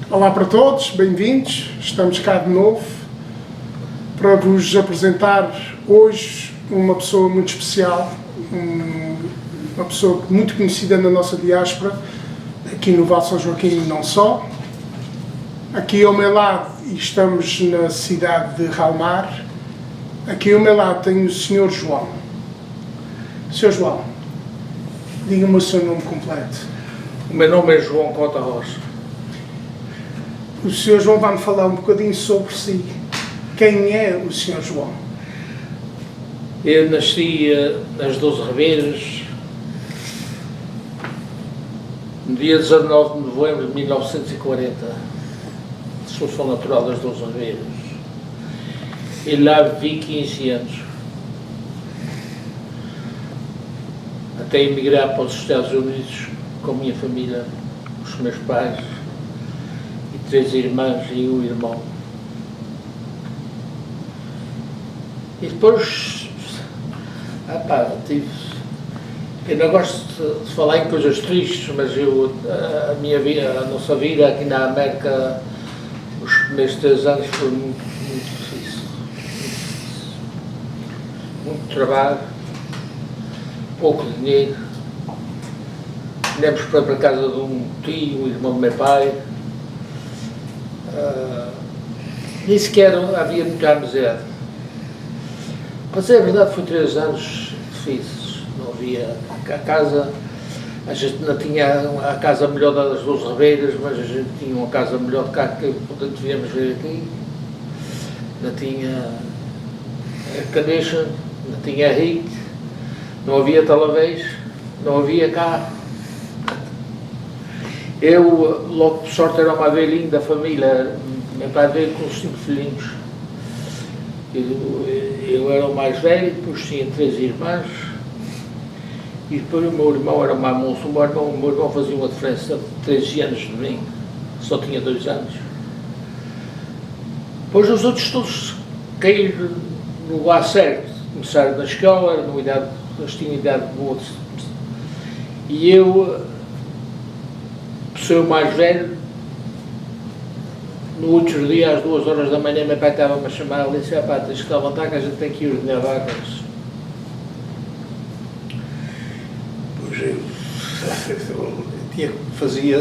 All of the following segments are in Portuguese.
Olá para todos, bem-vindos. Estamos cá de novo para vos apresentar hoje uma pessoa muito especial, uma pessoa muito conhecida na nossa diáspora, aqui no Vale São Joaquim e não só. Aqui ao meu lado, estamos na cidade de Ralmar, aqui ao meu lado tenho o Sr. João. Sr. João, diga-me o seu nome completo. O meu nome é João Cota Rocha. O Sr. João vai-me falar um bocadinho sobre si. Quem é o Sr. João? Eu nasci nas 12 Ribeiras, no dia 19 de novembro de 1940. Sou natural das 12 Ribeiras. E lá vivi 15 anos. Até emigrar para os Estados Unidos com a minha família, os meus pais, e 3 irmãs e um irmão. E depois, eu não gosto de falar em coisas tristes, mas a minha vida, a nossa vida aqui na América, os primeiros 3 anos foi muito difícil. Muito trabalho, pouco dinheiro. Viemos para a casa de um tio, um irmão do meu pai. Nem sequer havia muita amizade. Para dizer a verdade, foi 3 anos difíceis. Não havia a casa, a gente não tinha a casa melhor das 12 Ribeiras, mas a gente tinha uma casa melhor de cá que portanto viemos ver aqui. Não tinha air condition, não tinha heat, não havia talvez, não havia carro. Eu, logo por sorte, era uma velhinha da família. Meu pai veio com 5 filhinhos. Eu era o mais velho, depois tinha 3 irmãs. E depois o meu irmão era uma moça. O meu irmão fazia uma diferença de 13 anos de mim. Só tinha 2 anos. Depois os outros todos caíram no lugar certo. Começaram na escola, eles tinham idade boa. E eu, por ser o mais velho, no outro dia, às 2 horas da manhã, meu pai estava-me a chamar e disse: tens que levantar que a gente tem que ir ordenar vacas. Pois eu fazia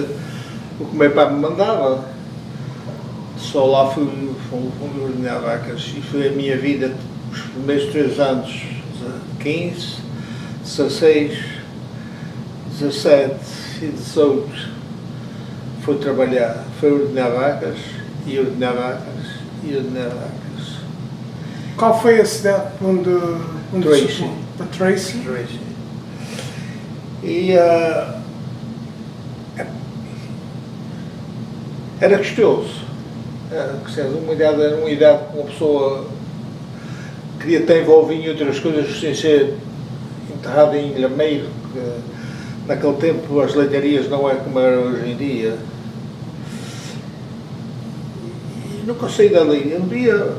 o que o meu pai me mandava. Só lá fui ordenar vacas e foi a minha vida, os primeiros 3 anos, 15, 16, 17 e 18, foi trabalhar, foi ordenar vacas. E ordenar vacas. Qual foi a cidade onde Tracy. A Tracy? Tracy. E era gostoso. Era uma idade que uma pessoa queria estar envolvida em outras coisas sem ser enterrado em lameiro, porque naquele tempo as leitarias não é como era hoje em dia. Nunca saí dali. Um dia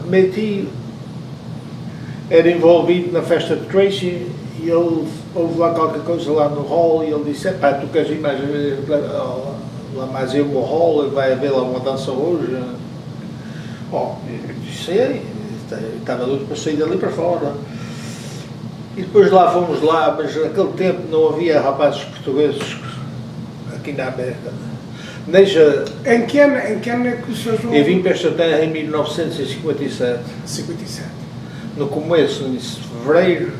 era envolvido na festa de Tracy e houve lá qualquer coisa lá no hall e ele disse: tu queres ir mais lá mais eu no hall, vai haver lá uma dança hoje? Eu disse: estava doido para sair dali para fora. E depois lá fomos lá, mas naquele tempo não havia rapazes portugueses aqui na América. Em que ano é que o Sr. João... Eu vim para esta terra em 1957. 57. No começo, em fevereiro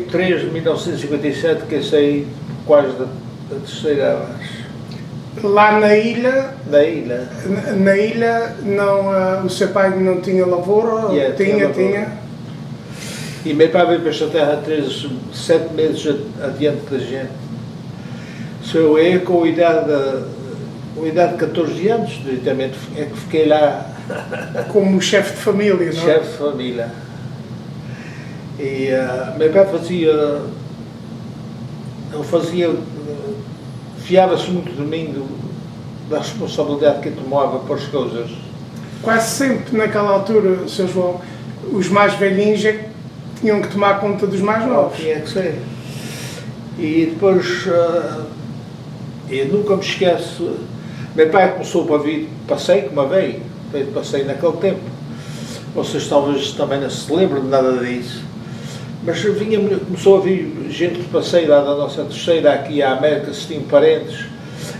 3 de 1957, que eu saí quase da terceira vez. Lá na ilha... Na ilha? Não, o seu pai não tinha lavoura? Tinha. E meu pai veio para esta terra 7 meses adiante da gente. Sou eu com a idade de 14 anos, diretamente, é que fiquei lá. Como chefe de família, não é? Chefe de família. E meu pai fiava-se muito de mim, da responsabilidade que eu tomava para as coisas. Quase sempre naquela altura, Sr. João, os mais velhinhos é que tinham que tomar conta dos mais novos. Tinha que ser. E depois, eu nunca me esqueço, Meu pai começou para vir de passeio, como veio de passeio naquele tempo. Vocês talvez também não se lembrem de nada disso. Mas começou a vir gente de passeio lá da nossa terceira aqui à América, se tinham parentes.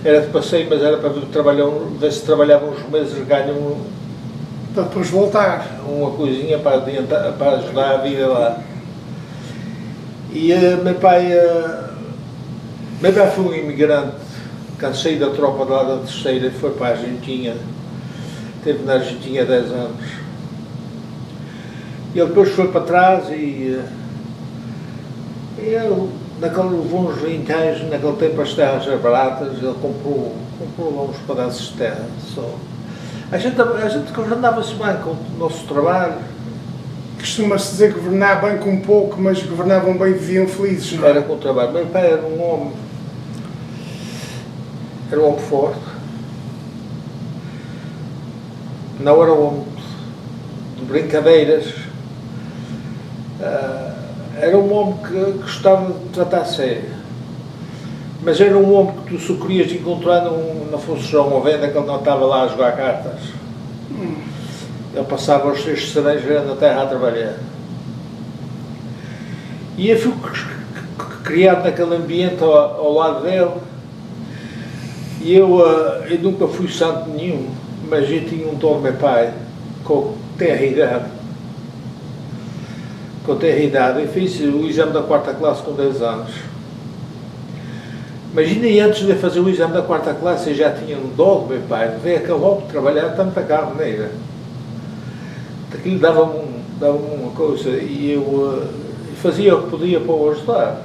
Era de passeio, mas era para ver se trabalhavam uns meses e ganham Para depois voltar. uma coisinha para, para ajudar a vida lá. E meu pai foi um imigrante, quando saiu da tropa de lá da terceira, foi para a Argentina, esteve na Argentina 10 anos. E ele depois foi para trás e ele, levou uns 20 anos, naquele tempo as terras eram baratas, ele comprou lá uns pedaços de terra. Só. A gente governava-se bem com o nosso trabalho. Costuma-se dizer governar bem com pouco, mas governavam bem e viviam felizes, não é? Era com o trabalho. Meu pai era um homem forte. Não era um homem de brincadeiras. Era um homem que gostava de tratar a sério. Mas era um homem que tu só querias encontrar na função ou venda que ele não estava lá a jogar cartas. Ele passava os 6 cerejas na terra a trabalhar. E eu fui criado naquele ambiente ao lado dele. E eu nunca fui santo nenhum, mas eu tinha um dom do meu pai, com terra idade. Eu fiz o exame da 4ª classe com 10 anos. Mas ainda antes de fazer o exame da 4ª classe eu já tinha um dom do meu pai, veio acabou de trabalhar tanta carne negra. Aquilo dava-me uma coisa e eu fazia o que podia para o ajudar.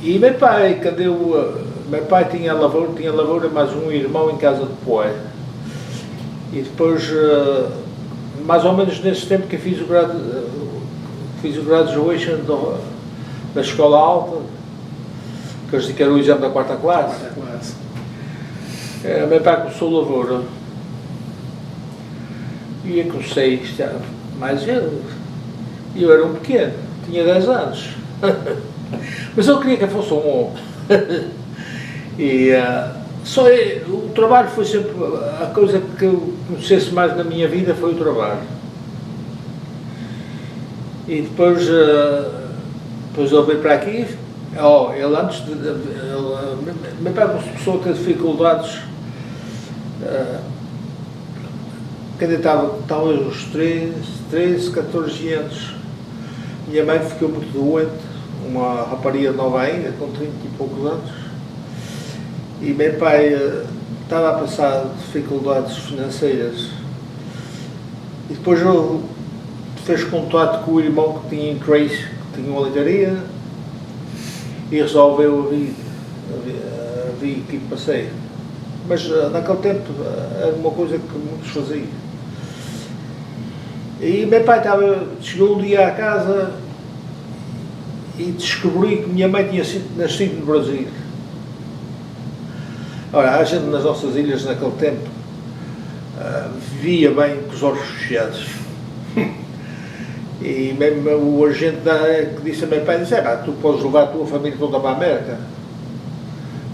E meu pai tinha lavoura, mais um irmão em casa de Poé. E depois, mais ou menos nesse tempo que eu fiz o graduation da escola alta, que eles era o exame da 4ª classe. Meu pai começou lavoura. E eu comecei mais eu era um pequeno, tinha 10 anos. Mas eu queria que eu fosse um homem. E o trabalho foi sempre a coisa que eu conhecesse mais na minha vida, foi o trabalho. E depois eu vim para aqui. Ele antes de. Meu pai começou a ter dificuldades. Quando eu estava talvez uns 13, 14 anos. Minha mãe ficou muito doente, uma rapariga nova ainda, com 30 e poucos anos. E meu pai estava a passar dificuldades financeiras. E depois ele fez contato com o irmão que tinha em Trace, que tinha uma leitaria, e resolveu vir aqui para passeio. Mas naquele tempo era uma coisa que muitos faziam. E meu pai chegou um dia à casa e descobri que minha mãe tinha nascido no Brasil. Ora, a gente nas nossas ilhas naquele tempo vivia bem com os olhos fechados. E mesmo o agente que disse a meu pai, disse, tu podes levar a tua família toda para a América.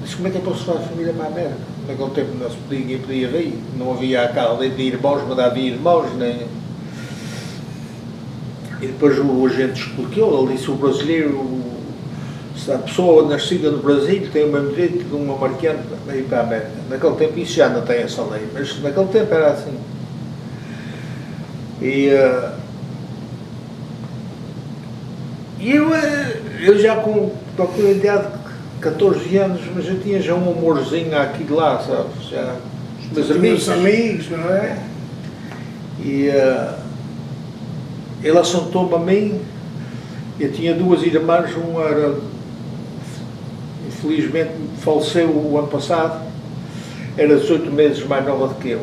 Disse, como é que eu posso levar a família para a América? Naquele tempo ninguém podia vir, não havia carro de irmãos, mas havia irmãos, nem... E depois o agente explicou, ele disse, o brasileiro, se a pessoa nascida no Brasil tem o mesmo direito de um americano a ir para a América. Naquele tempo isso já não tem essa lei, mas naquele tempo era assim. E eu já com a idade de 14 anos, mas eu tinha já um amorzinho aqui de lá, sabe? Já, os meus amigos, não é? E ele assentou-me a mim, eu tinha 2 irmãs, uma era, infelizmente, faleceu o ano passado, era 18 meses mais nova do que eu.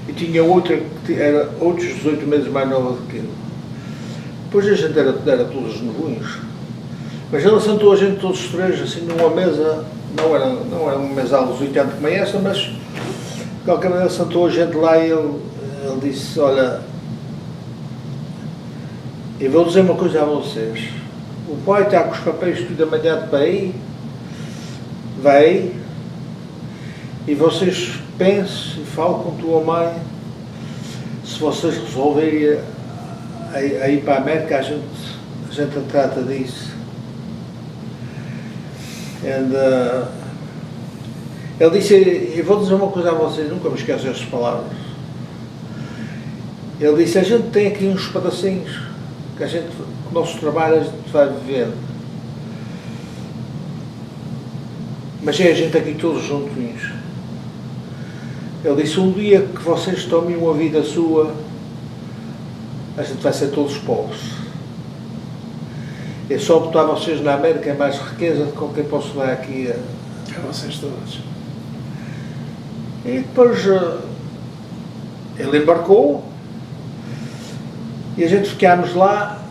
E tinha outra que era outros 18 meses mais nova do que eu. Depois a gente era todos novinhos. Mas ele assentou a gente todos os 3, assim, numa mesa, não era uma mesa aos 80 como é essa, mas de qualquer maneira assentou a gente lá e ele disse, olha, eu vou dizer uma coisa a vocês, o pai está com os papéis tudo amanhã para aí, vai, E vocês pensem e falem com tua mãe, se vocês resolverem a ir para a América, a gente trata disso. Ele disse, eu vou dizer uma coisa a vocês, nunca me esqueço estas palavras. Ele disse, a gente tem aqui uns pedacinhos, que o nosso trabalho a gente vai vivendo. Mas é a gente aqui todos juntinhos. Ele disse, um dia que vocês tomem uma vida sua, a gente vai ser todos pobres. É só botar vocês na América é mais riqueza do que eu posso dar aqui A vocês todos. E depois ele embarcou e a gente ficámos lá.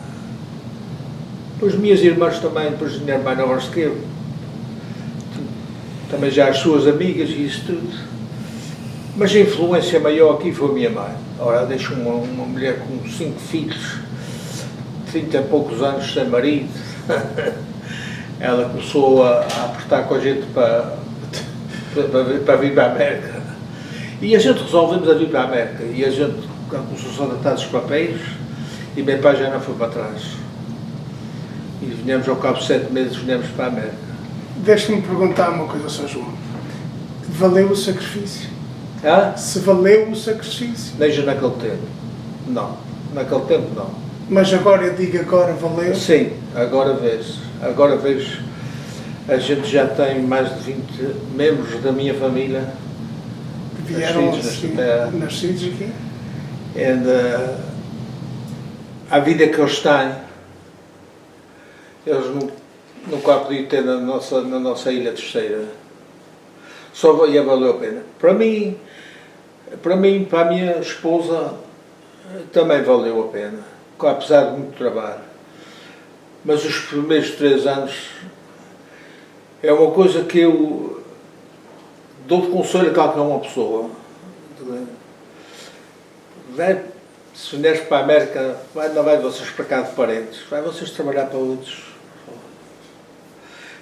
Depois minhas irmãs também, depois tinham mais novas que eu, também já as suas amigas e isso tudo. Mas a influência maior aqui foi a minha mãe. Ora, deixo uma mulher com 5 filhos, 30 e poucos anos sem marido. Ela começou a apertar com a gente para vir para a América. E a gente resolvemos a vir para a América. E a gente começou a tratar dos papéis e meu pai já não foi para trás. E vinhamos ao cabo de 7 meses, vinhamos para a América. Deixa-me perguntar uma coisa, Sr. João. Valeu o sacrifício? Ah? Se valeu o sacrifício? Nem já naquele tempo. Não. Naquele tempo não. Mas agora, eu digo agora, valeu? Sim, agora vejo. Agora vejo. A gente já tem mais de 20 membros da minha família. Vieram nascidos aqui? A vida que eles têm, eles nunca podiam ter na nossa ilha terceira. Só ia valer a pena. Para mim, para a minha esposa, também valeu a pena, apesar de muito trabalho. Mas os primeiros 3 anos é uma coisa que eu dou de conselho a qualquer uma pessoa. Se vieres para a América, não vai vocês para cá de parentes, vai vocês trabalhar para outros.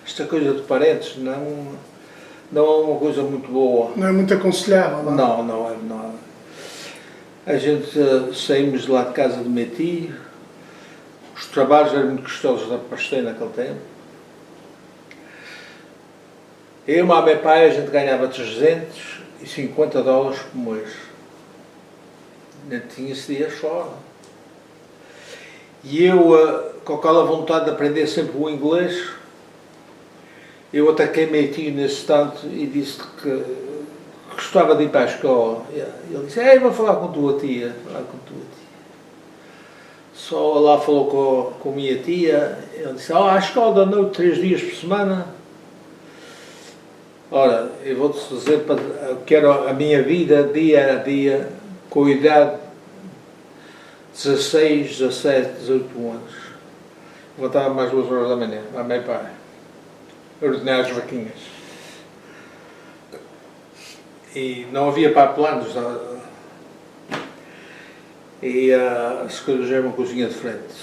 Esta coisa de parentes não é uma coisa muito boa. Não é muito aconselhável, não? Não é. A gente saímos de lá de casa de meu tio, os trabalhos eram muito custosos da pastel naquele tempo. Eu e o meu pai, a gente ganhava $350 por mês. Ainda tinha-se dias fora. E eu, com aquela vontade de aprender sempre o inglês, eu ataquei meu tio nesse instante e disse que gostava de ir para a escola. Ele disse, vou falar com a tua tia. Só lá falou com a minha tia. Ele disse, à escola da noite 3 dias por semana. Ora, eu vou-te dizer que era a minha vida dia a dia, com a idade de 16, 17, 18 anos. Voltava mais 2 horas da manhã, a meu pai. Ordenar as vaquinhas. E não havia planos. E as coisas eram uma cozinha de frente.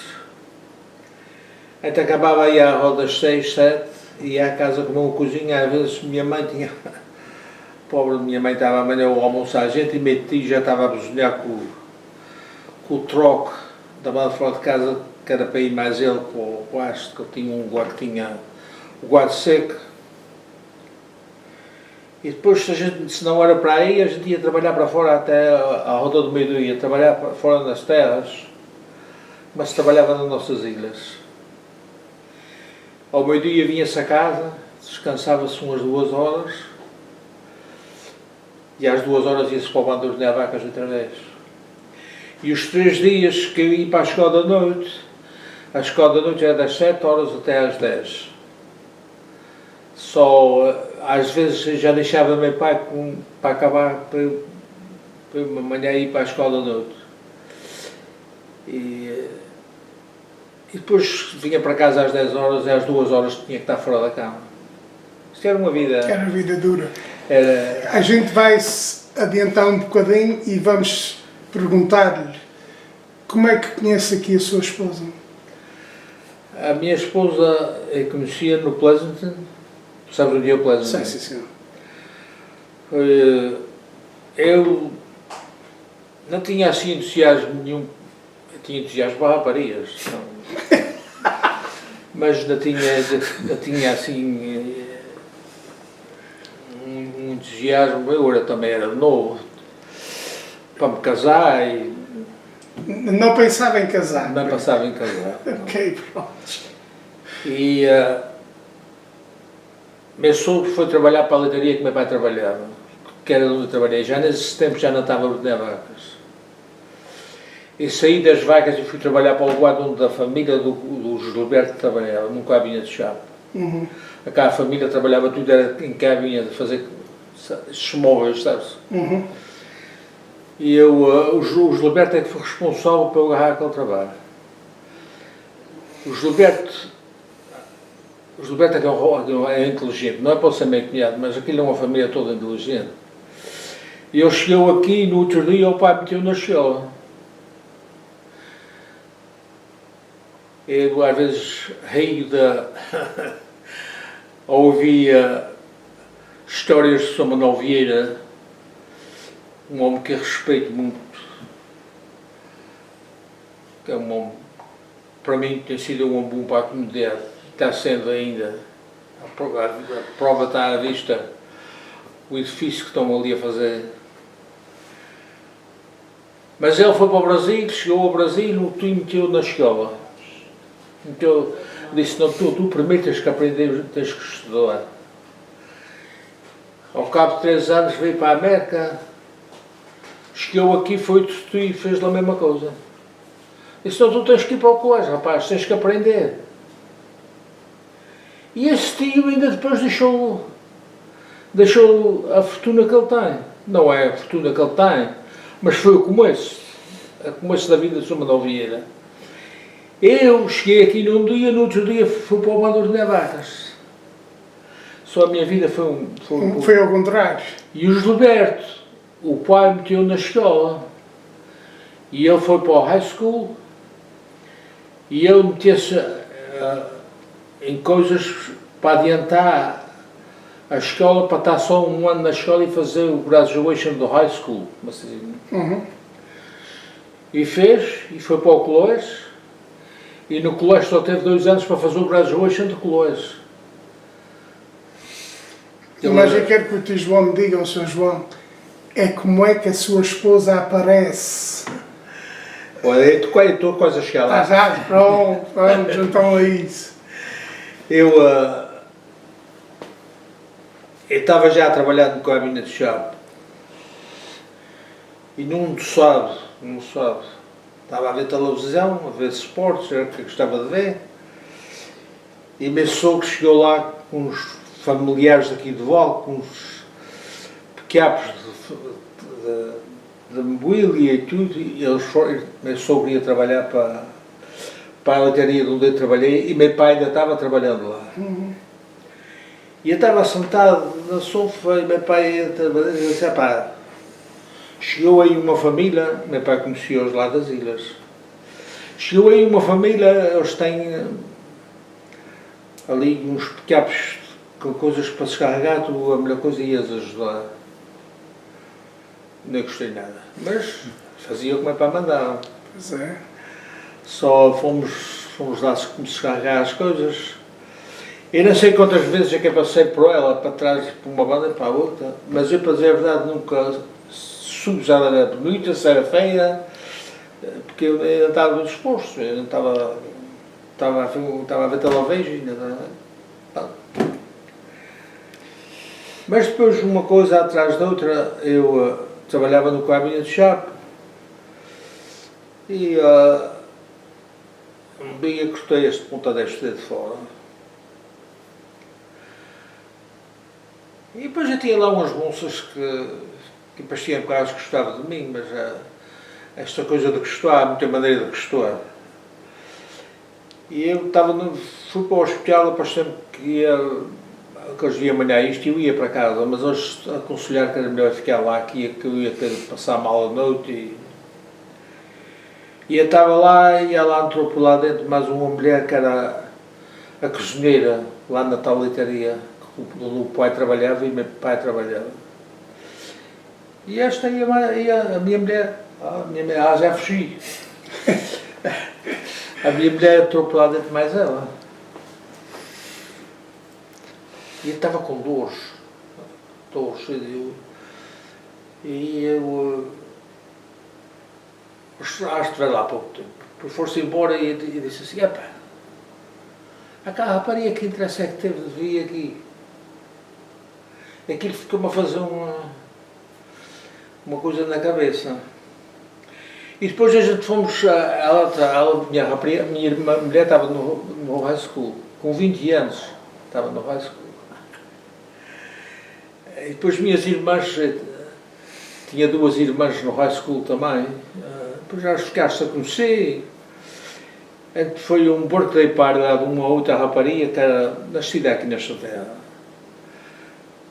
Então acabava aí à roda das 6, 7, ia à casa comer uma cozinha. Às vezes minha mãe tinha... Pobre minha mãe estava amanhã ao almoçar a gente e meu tio já estava a besunhar com o troque da banda fora de casa, que era para ir mais ele para o haste, que eu tinha um guarda que tinha o guarda seco. E depois, se não era para aí, a gente ia trabalhar para fora até à roda do meio-dia, trabalhar para fora nas terras, mas trabalhava nas nossas ilhas. Ao meio-dia vinha-se a casa, descansava-se umas 2 horas, e às 2 horas ia-se para o bando ordenar vacas outra vez. E os 3 dias que eu ia para a escola da noite, a escola da noite era das 7 horas até às 10. Só, às vezes, já deixava meu pai para acabar, para amanhã ir para a escola da noite. E depois vinha para casa às 10 horas e às 2 horas tinha que estar fora da cama. Isto era uma vida... Era uma vida dura. Era... A gente vai se adiantar um bocadinho e vamos perguntar-lhe como é que conhece aqui a sua esposa? A minha esposa eu conhecia no Pleasanton. Sabes onde é o Pleasanton? Sim, sim. Eu não tinha assim entusiasmo nenhum, eu tinha entusiasmo para raparigas, mas não tinha assim um entusiasmo, eu era, também era novo, para me casar e Não pensava em casar? não passava em casar. Ok, pronto. E meu sogro foi trabalhar para a leitaria que meu pai trabalhava, que era onde eu trabalhei. Já nesse tempo já não estava a ordenar vacas. E saí das vacas e fui trabalhar para o lado onde a família do Gilberto trabalhava, num cabinha de chapa. Uhum. A família trabalhava tudo, era em cabinha de fazer esses móveis, sabes? Uhum. E o Gilberto é que foi responsável pelo agarrar aquele trabalho. O Gilberto é que é inteligente, não é para ser meio cunhado, mas aquilo é uma família toda inteligente. E ele chegou aqui e no outro dia o pai meteu na escola. Eu às vezes rio ouvia histórias de São Manuel Vieira, um homem que eu respeito muito, que é um homem, para mim tem sido um homem bom para a comunidade, está sendo ainda, a prova está à vista, o edifício que estão ali a fazer. Mas ele foi para o Brasil, chegou ao Brasil e meteu na escola. Então, disse, não, tu primeiro tens que aprender, tens que estudar. Ao cabo de 3 anos veio para a América, chegou aqui, foi e fez a mesma coisa. Disse, não, tu tens que ir para o colégio, rapaz, tens que aprender. E esse tio ainda depois deixou a fortuna que ele tem. Não é a fortuna que ele tem, mas foi o começo da vida de São Manuel Vieira. Eu cheguei aqui num dia, no outro dia fui para o Bando de Vacas. Só a minha vida foi Foi ao contrário. E o Gilberto, o pai meteu na escola. E ele foi para o high school. E ele meteu-se em coisas para adiantar a escola, para estar só um ano na escola e fazer o graduation do high school. Uhum. E fez, e foi para o colégio. E no colégio só teve 2 anos para fazer o graduation do colégio. Mas eu quero que o tio João me diga, o Sr. João, é como é que a sua esposa aparece? Olha, eu estou quase a chegar lá. Já, pronto, vamos então a isso. Eu estava já a trabalhar no cabinete de chapa. E num sábado, estava a ver televisão, a ver esportes, era o que eu gostava de ver. E meu sogro chegou lá com uns familiares daqui de Val, com uns pequenos de mobília e tudo, e meu sogro ia trabalhar para a leitaria de onde eu trabalhei, e meu pai ainda estava trabalhando lá. Uhum. E eu estava sentado na sofá e meu pai ia trabalhar, e eu disse, pá, chegou aí uma família, meu pai conhecia-os lá das ilhas, chegou aí uma família, eles têm ali uns pequenos com coisas para se carregar, tu a melhor coisa ias ajudar. Não gostei nada, mas fazia o que meu pai mandava. Pois é. Só fomos lá como se carregar as coisas. Eu não sei quantas vezes é que eu passei por ela, para trás, por uma banda e para a outra, mas eu, para dizer a verdade, nunca soube se ela era bonita, se era feia, porque eu não estava disposto, eu não estava a ver televisão ainda. Mas depois, uma coisa atrás da outra, eu trabalhava no cabinete de chapa e um dia cortei este ponta deste dedo fora. E depois eu tinha lá umas moças que pareciam que elas gostavam de mim, mas esta coisa de gostar, há muita maneira de gostar. E eu fui para o hospital, pareceu-me que eles iam amanhã isto e eu ia para casa, mas eles aconselharam que era melhor ficar lá, que eu ia ter de passar mal a noite. E eu estava lá e ela entrou por lá dentro mais uma mulher que era a cozinheira lá na tal leitaria, onde o pai trabalhava e meu pai trabalhava. E esta a minha mulher, já fugi. A minha mulher entrou para lá dentro mais ela. E eu estava com dores. E eu estive lá há pouco tempo. Depois foi-se embora e disse assim, epá, a rapariga que interessa é que teve de vir aqui. Aquilo ficou-me a fazer uma coisa na cabeça. E depois a gente fomos, minha mulher estava no high school, com 20 anos, estava no high school. E depois minhas irmãs, tinha 2 irmãs no high school também, depois já ficaste a conhecer. Foi um birthday party lá de uma outra rapariga que era nascida aqui na Chaterra.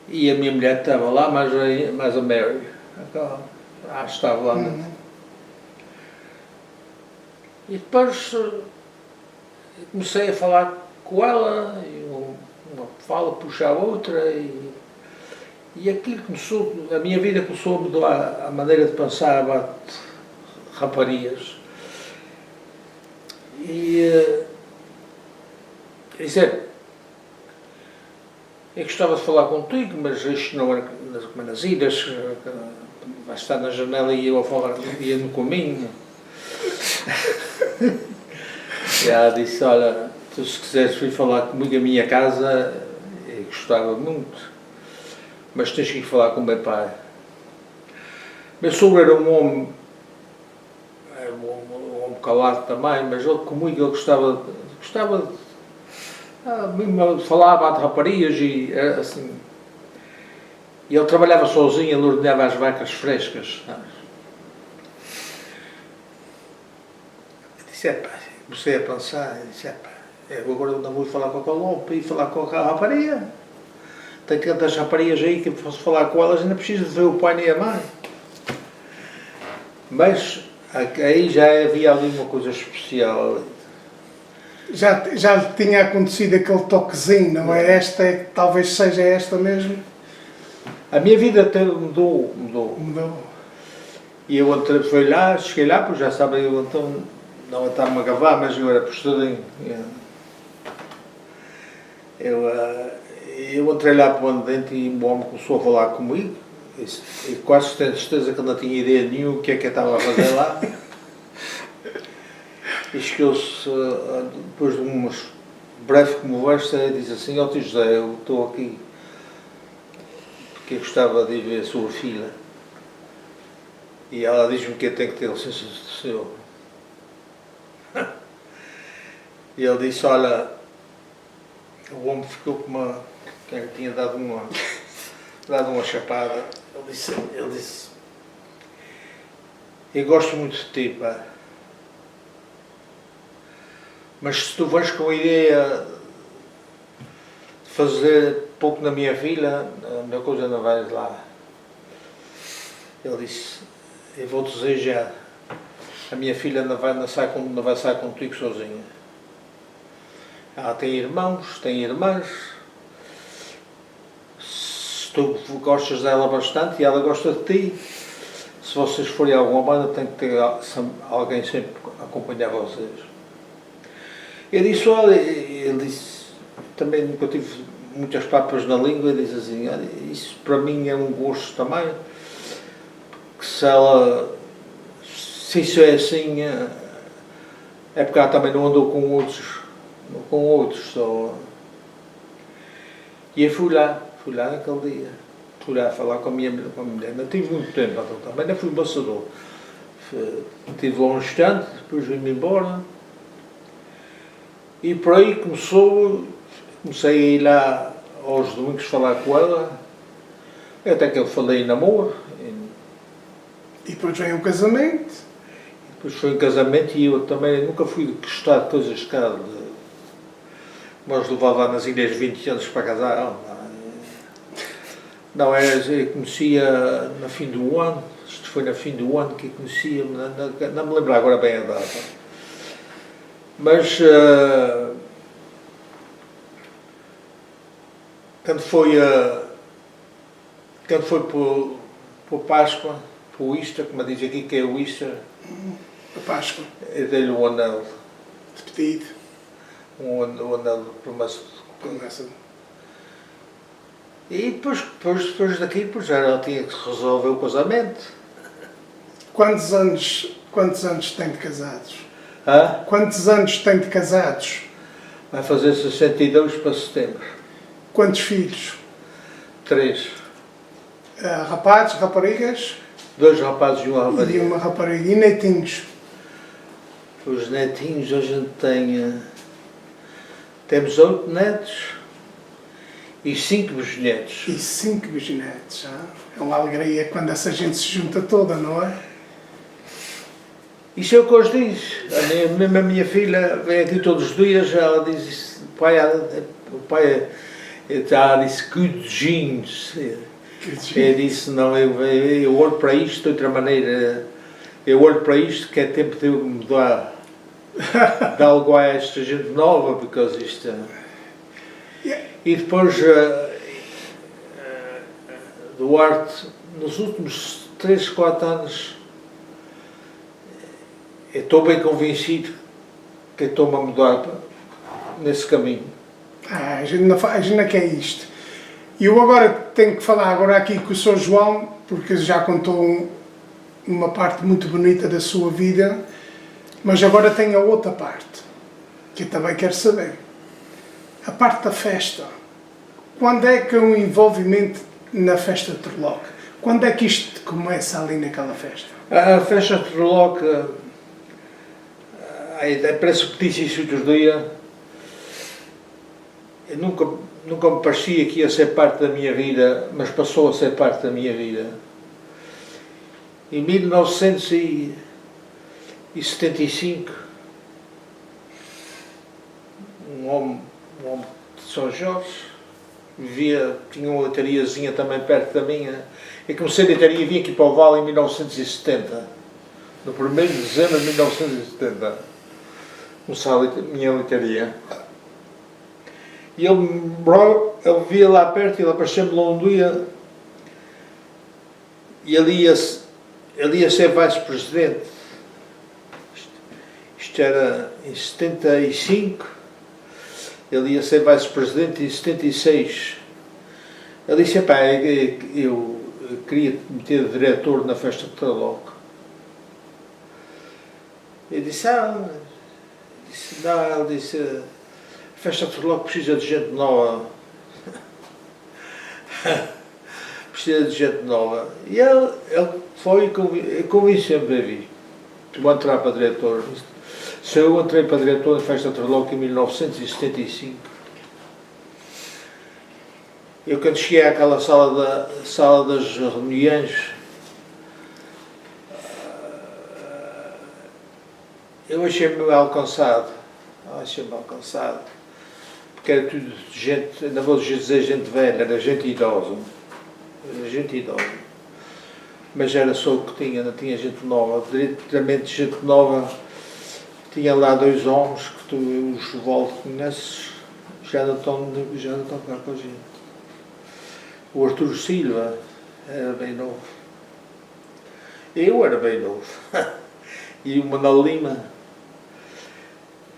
E a minha mulher estava lá, mais a Mary. Estava lá. E depois comecei a falar com ela, e uma fala puxa a outra, e aquilo começou, a minha vida começou a mudar, a maneira de pensar about raparigas. E disse, eu gostava de falar contigo, mas isto não é nas ilhas, vai estar na janela e eu a falar, ia no caminho. E ela disse, olha, tu se quiseres vir falar comigo a minha casa, eu gostava muito, mas tens que ir falar com o meu pai. Meu sogro era um homem calado também, mas ele comigo ele gostava de falava de raparigas e assim. E ele trabalhava sozinho, ele ordenhava as vacas frescas. Disse, comecei a pensar, disse, eu agora não vou falar com a Colombo e falar com a rapariga. Tem tantas raparigas aí que eu posso falar com elas, ainda preciso de ver o pai nem a mãe. Mas aí já havia ali uma coisa especial. Já tinha acontecido aquele toquezinho, não é? Esta, talvez seja esta mesmo. A minha vida até mudou. E eu fui lá, cheguei lá, porque já sabem, eu então não estava-me a gabar, mas eu era postadinho. Eu entrei lá para dentro e o homem começou a falar comigo. E quase tenho certeza que ele não tinha ideia nenhuma o que é que eu estava a fazer lá. E chegou-se, depois de uma breve conversa, e disse assim, ó tio José, eu estou aqui porque eu gostava de ir ver a sua filha. E ela diz-me que eu tenho que ter licença do senhor. E ele disse, olha, o homem ficou com uma... quem tinha dado uma chapada. Ele disse, eu gosto muito de ti, pá. Mas se tu vais com a ideia de fazer pouco na minha filha, a minha coisa não vais lá. Ele disse, eu vou desejar, a minha filha não vai sair contigo sozinha. Ela tem irmãos, tem irmãs. Se tu gostas dela bastante e ela gosta de ti, se vocês forem a alguma banda, tem que ter alguém sempre a acompanhar vocês. Eu disse, olha, ele disse, também nunca tive muitas papas na língua, ele disse assim, olha, isso para mim é um gosto também, porque se isso é assim, é porque ela também não andou com outros só. E eu fui lá naquele dia, fui lá falar com a minha mulher, não tive muito tempo, também não fui embaixador. Estive lá um instante, depois vim-me embora. E por aí comecei a ir lá aos domingos falar com ela, até que eu falei em namoro. E depois vem o casamento. Depois foi um casamento e eu também nunca fui gostar de coisas cá, mas levava nas ilhas 20 anos para casar. Não, eu conhecia no fim do ano, isto foi no fim do ano que eu conhecia, não me lembro agora bem a data. Mas quando foi para a Páscoa, para o Easter, como diz aqui que é o Easter, A Páscoa. eu dei-lhe um anel. De pedido. Um anel de promessa. Promessa. E depois daqui, depois ela tinha que resolver o casamento. Quantos anos tem de casados? Hã? Quantos anos tem de casados? Vai fazer 62 para setembro. Quantos filhos? 3. Rapazes, raparigas? 2 rapazes e uma E rapariga. uma rapariga. E netinhos? Os netinhos, a gente tem... Temos 8 netos e 5 bisnetos. E 5 bisnetos. É uma alegria quando essa gente se junta toda, não é? Isso é o que hoje diz. Mesmo a minha filha vem aqui todos os dias, ela diz isso. O pai já disse good genes. Eu disse, não, eu olho para isto de outra maneira. Eu olho para isto que é tempo de eu mudar de algo a esta gente nova, porque isto... E depois, Duarte, nos últimos 3, 4 anos, eu estou bem convencido que estou-me a mudar nesse caminho. A gente não quer isto. E eu agora tenho que falar agora aqui com o Sr. João, porque já contou uma parte muito bonita da sua vida, mas agora tem a outra parte, que eu também quero saber. A parte da festa. Quando é que é o envolvimento na festa de Torloque? Quando é que isto começa ali naquela festa? A festa de Torloque, parece que disse isso outro dia, eu nunca me parecia que ia ser parte da minha vida, mas passou a ser parte da minha vida. Em 1975, um homem de São Jorge, tinha uma leitariazinha também perto da minha. Eu comecei a leitaria e vim aqui para o Vale em 1970. No 1º de dezembro de 1970. Comecei a minha leitaria. E ele via lá perto, ele apareceu-me lá um dia, e ele ia ser vice-presidente. Isto era em 75, ele ia ser vice-presidente em 76. Ele disse, pá, eu queria meter de diretor na festa de Torloque. Eu disse, não, ele disse, a festa de Torloque precisa de gente nova. Precisa de gente nova. E ele foi e convenceu-me a vir. Vou entrar para diretor. Se eu entrei para diretor na festa de Torloque em 1975. Eu quando cheguei àquela sala das reuniões, eu achei-me alcançado. Porque era tudo gente, não vou dizer gente velha, era gente idosa. Mas era só o que tinha, não tinha gente nova. Diretamente gente nova, tinha lá 2 homens que tu os Volto conheces, já não estão cá com a gente. O Artur Silva era bem novo. Eu era bem novo. E o Manuel Lima.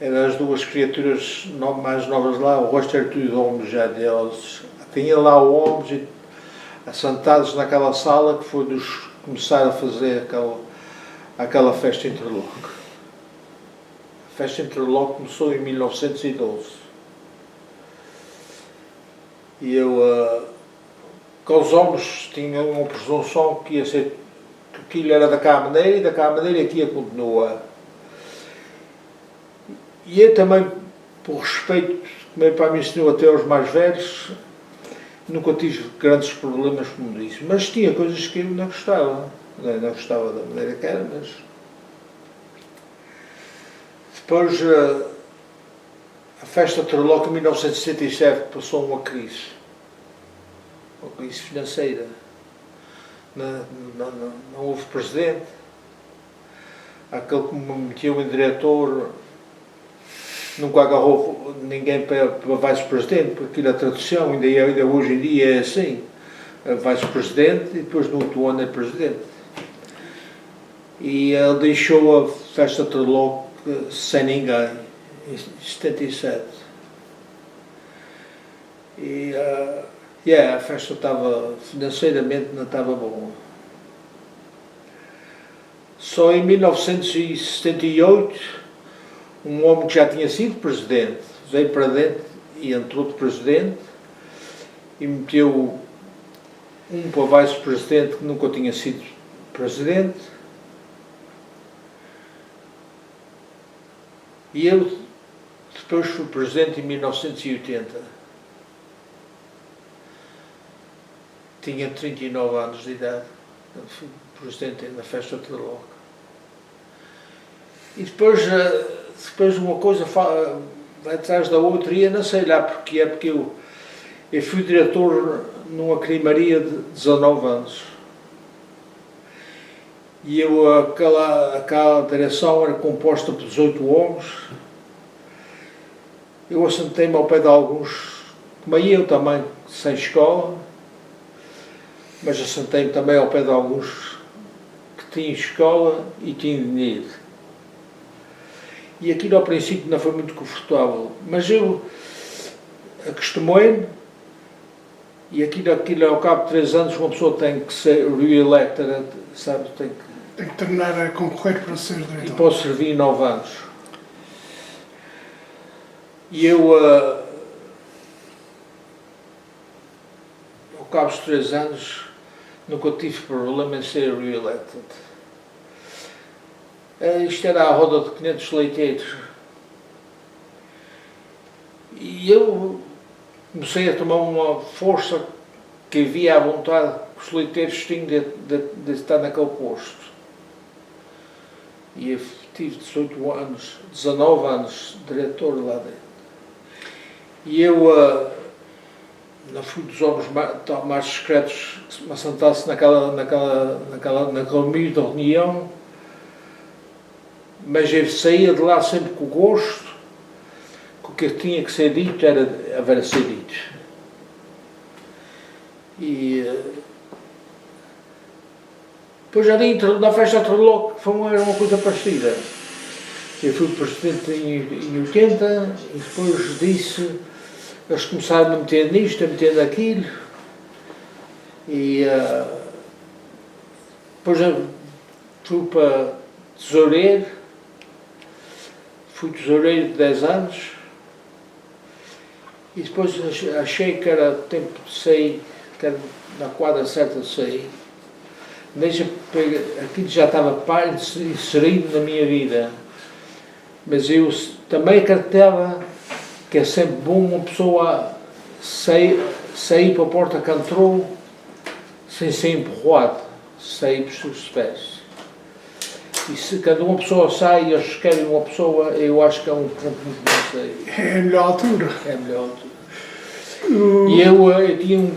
Eram as 2 criaturas mais novas lá, o resto era tudo homens já deles. Tinha lá homens assentados naquela sala que foi dos começar a fazer aquela festa em Torloque. A festa em Torloque começou em 1912. E eu, com os homens, tinha uma presunção que ia ser, que aquilo era da Cá Madeira e da Cá Madeira aqui ia continuar. E eu também, por respeito que meu pai me ensinou até aos mais velhos, nunca tive grandes problemas como disse, mas tinha coisas que eu não gostava. Não gostava da maneira que era, mas... Depois, a festa de Torloque em 1977 passou uma crise financeira. Não houve presidente. Aquele que me meteu em diretor nunca agarrou ninguém para vice-presidente, porque aquilo a tradução ainda hoje em dia é assim. vice-presidente e depois no outro ano é presidente. E ele deixou a festa Trelawk sem ninguém, em 77. E a festa estava, financeiramente não estava boa. Só em 1978, um homem que já tinha sido presidente, veio para dentro e entrou de presidente e meteu um para vice-presidente que nunca tinha sido presidente. E eu depois fui presidente em 1980. Tinha 39 anos de idade. Fui presidente na festa Trelawk. E depois uma coisa vai atrás da outra e eu não sei lá porque eu fui diretor numa cremaria de 19 anos. E aquela direção era composta por 18 homens. Eu assentei-me ao pé de alguns, como eu também, sem escola, mas assentei-me também ao pé de alguns que tinham escola e tinham dinheiro. E aquilo ao princípio não foi muito confortável, mas eu acostumei-me e aquilo ao cabo de 3 anos uma pessoa tem que ser re-elected, sabe, tem que terminar a concorrer para ser diretor. E posso servir 9 anos. E eu, ao cabo de 3 anos, nunca tive problema em ser re-elected. Isto era a roda de 500 leiteiros. E eu comecei a tomar uma força que havia à vontade que os leiteiros tinham de estar naquele posto. E eu tive 18 anos, 19 anos, diretor lá dentro. E eu não fui dos homens mais discretos que me assentasse naquele meio de reunião, mas eu saía de lá sempre com gosto, que o que tinha que ser dito era a ser dito. E depois ali na festa Trelawk era uma coisa parecida. Eu fui presidente em 80 e depois disso eles começaram a meter nisto, a meter naquilo e depois eu fui para tesoureiro, fui tesoureiro de 10 anos e depois achei que era tempo de sair, que era na quadra certa de sair. Aquilo já estava inserido na minha vida, mas eu também acreditava que é sempre bom uma pessoa sair para a porta que entrou sem ser empurrado, sair pelos seus pés. E se cada uma pessoa sai e eles querem uma pessoa, eu acho que é um ponto muito bom sair. É a melhor altura. É a melhor altura. E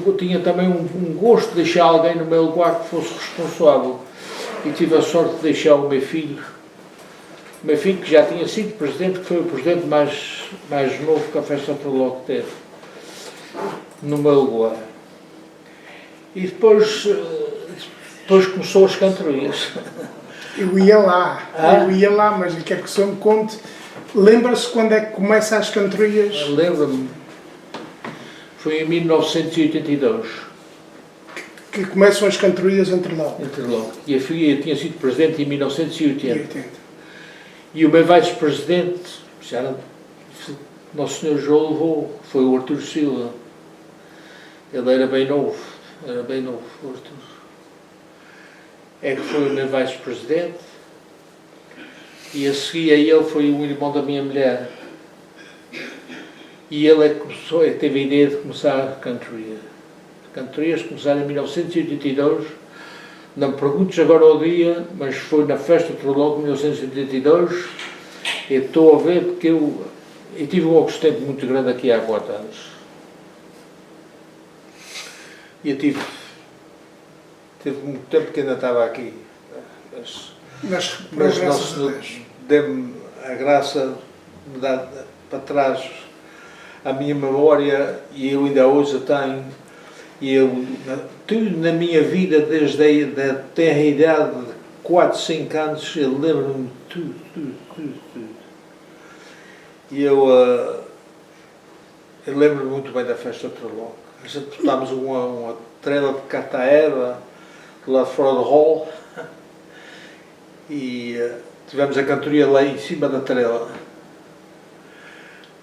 eu tinha também um gosto de deixar alguém no meu lugar que fosse responsável. E tive a sorte de deixar o meu filho que já tinha sido presidente, que foi o presidente mais novo que a festa Trelawk teve, no meu lugar. E depois começou as cantorias. Eu ia lá, mas eu quero que o senhor me conte. Lembra-se quando é que começa as cantorias? Lembro-me. Foi em 1982. Que começam as cantorias em Trelawk. E eu tinha sido presidente em 1980. E o meu vice-presidente, Nosso Senhor já o levou, foi o Artur Silva. Ele era bem novo, o Artur. É que foi o meu vice-presidente. E a seguir a ele foi o irmão da minha mulher. E ele é que teve a ideia de começar a cantoria. As cantorias começaram em 1982. Não me perguntes agora o dia, mas foi na festa Trelawk de 1982. E estou a ver porque eu tive um tempo muito grande aqui há 4 anos. E eu tive muito tempo que ainda estava aqui. Mas Nosso Senhor deu-me a graça de me dar para trás a minha memória e eu ainda hoje a tenho. E eu, tudo na minha vida, desde a tenra idade de 4, 5 anos, eu lembro-me de tudo. E eu lembro-me muito bem da festa de Trelonco. A gente botámos uma trela de cataera lá fora do hall e tivemos a cantoria lá em cima da trela.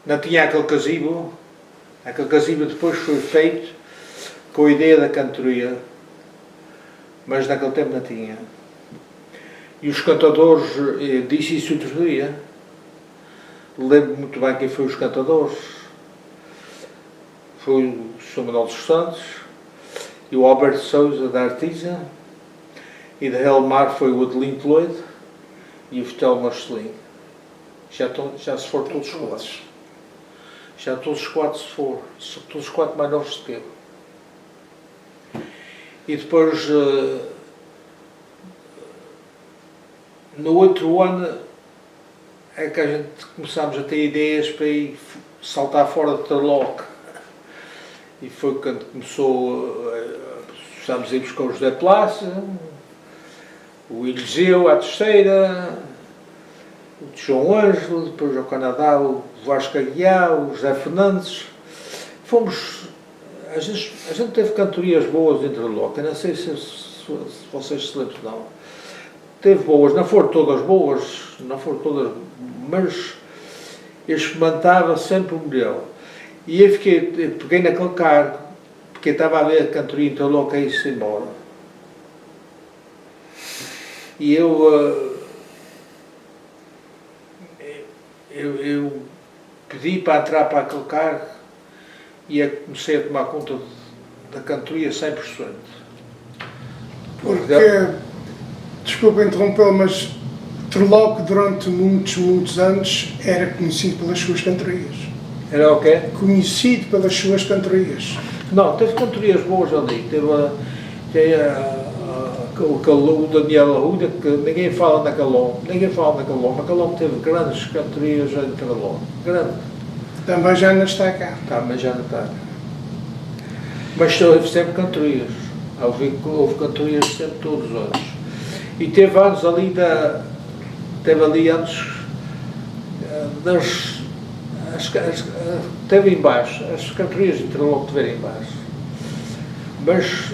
Não tinha aquele casibo depois foi feito com a ideia da cantoria, mas naquele tempo não tinha. E os cantadores, disse isso outro dia, lembro muito bem quem foi os cantadores. Foi o Sr. Manuel dos Santos e o Alberto Souza da Artisa, e de Helmar foi o Adelino Toledo e o Vitel Marcelino. Já se foram todos os 4. Já todos os 4 se foram, todos os 4 mais novos que eu. E depois, no outro ano, é que a gente começámos a ter ideias para ir saltar fora de Trelonco. E foi quando começou, começámos a ir buscar o José Plácia, o Eliseu à Terceira, o João Ângelo, depois ao Canadá o Vasco Aguiar, o José Fernandes. Fomos, a gente teve cantorias boas em Trelonco, eu não sei se vocês se lembram, não. Teve boas, não foram todas boas, mas eu experimentava sempre o melhor. E eu peguei naquele cargo, porque eu estava a ver a cantoria em Trelonco e ia-se embora. E eu pedi para entrar para aquele cargo e comecei a tomar conta da cantoria 100%. Porque, desculpa interrompê-lo, mas Trelonco durante muitos anos era conhecido pelas suas cantorias. Era o quê? Conhecido pelas suas cantorias. Não, teve cantorias boas ali. Teve o Daniel Arruda, que ninguém fala na Calombe. A Calombe teve grandes cantorias em Trelonco. Grande. Também já não está cá. Também já não está. Mas houve sempre cantorias. Houve cantorias sempre todos os anos. E teve anos ali teve em baixo, as cantorias de Trelonco tiveram em baixo. Mas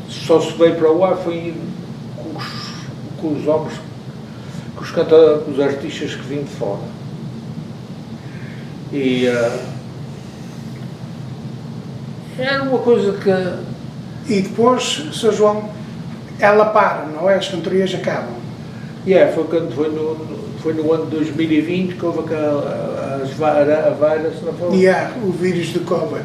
só se veio para o ar foi com os homens, com os artistas que vinham de fora. E era uma coisa que... E depois, Sr. João, ela para, não é? As cantorias acabam. Foi quando foi no ano de 2020 que houve a vírus, não foi? O vírus do Covid.